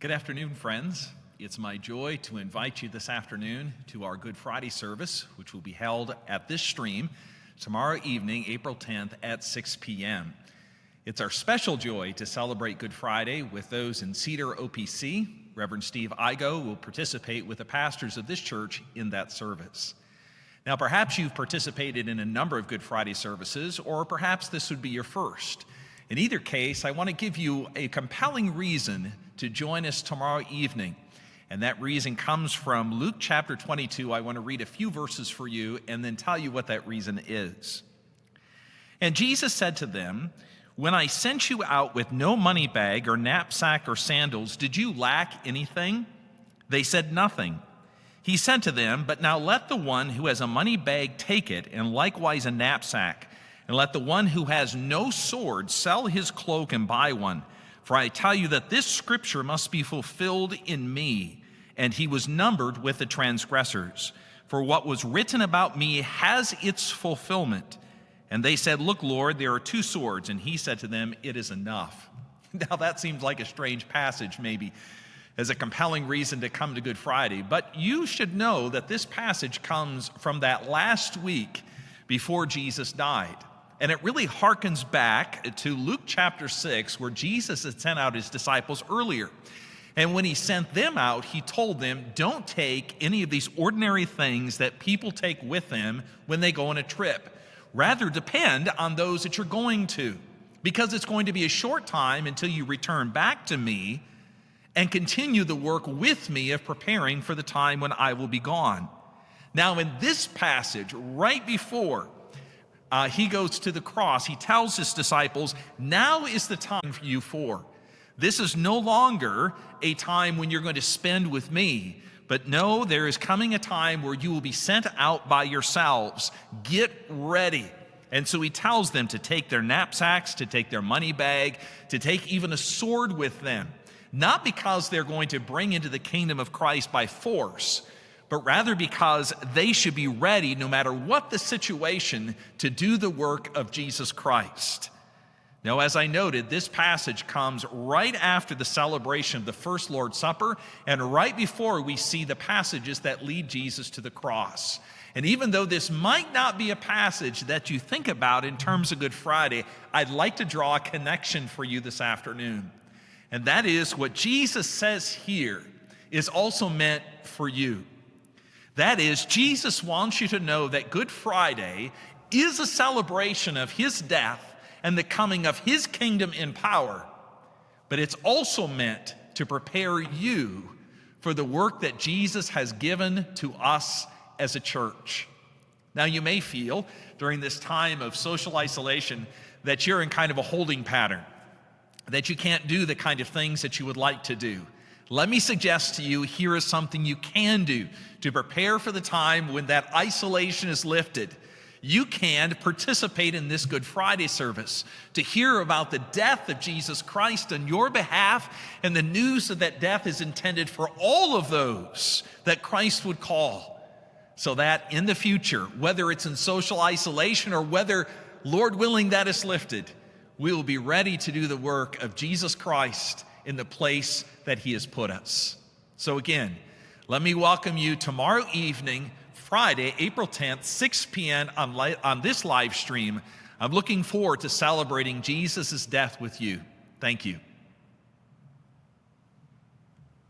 Good afternoon, friends. It's my joy to invite you this afternoon to our Good Friday service, which will be held at this stream tomorrow evening, April 10th at 6 p.m. It's our special joy to celebrate Good Friday with those in Cedar OPC. Reverend Steve Igo will participate with the pastors of this church in that service. Now, perhaps you've participated in a number of Good Friday services, or perhaps this would be your first. In either case, I want to give you a compelling reason to join us tomorrow evening. And that reason comes from Luke chapter 22. I want to read a few verses for you and then tell you what that reason is. And Jesus said to them, "When I sent you out with no money bag or knapsack or sandals, did you lack anything?" They said, "Nothing." He said to them, "But now let the one who has a money bag take it, and likewise a knapsack. And let the one who has no sword sell his cloak and buy one. For I tell you that this scripture must be fulfilled in me." And he was numbered with the transgressors. For what was written about me has its fulfillment. And they said, "Look, Lord, there are 2 swords." And he said to them, "It is enough." Now that seems like a strange passage, maybe, as a compelling reason to come to Good Friday. But you should know that this passage comes from that last week before Jesus died. And it really harkens back to Luke chapter 6, where Jesus had sent out his disciples earlier. And when he sent them out, he told them, don't take any of these ordinary things that people take with them when they go on a trip. Rather, depend on those that you're going to, because it's going to be a short time until you return back to me and continue the work with me of preparing for the time when I will be gone. Now, in this passage, right before he goes to the cross, he tells his disciples, now is the time for you four. This is no longer a time when you're going to spend with me, but no, there is coming a time where you will be sent out by yourselves. Get ready. And so he tells them to take their knapsacks, to take their money bag, to take even a sword with them. Not because they're going to bring into the kingdom of Christ by force, but rather because they should be ready, no matter what the situation, to do the work of Jesus Christ. Now, as I noted, this passage comes right after the celebration of the first Lord's Supper and right before we see the passages that lead Jesus to the cross. And even though this might not be a passage that you think about in terms of Good Friday, I'd like to draw a connection for you this afternoon. And that is what Jesus says here is also meant for you. That is, Jesus wants you to know that Good Friday is a celebration of his death and the coming of his kingdom in power, but it's also meant to prepare you for the work that Jesus has given to us as a church. Now, you may feel during this time of social isolation that you're in kind of a holding pattern, that you can't do the kind of things that you would like to do. Let me suggest to you, here is something you can do to prepare for the time when that isolation is lifted. You can participate in this Good Friday service to hear about the death of Jesus Christ on your behalf and the news that that death is intended for all of those that Christ would call, so that in the future, whether it's in social isolation or whether, Lord willing, that is lifted, we will be ready to do the work of Jesus Christ in the place that he has put us. So again, let me welcome you tomorrow evening, Friday, April 10th, 6 p.m. on this live stream. I'm looking forward to celebrating Jesus' death with you. Thank you.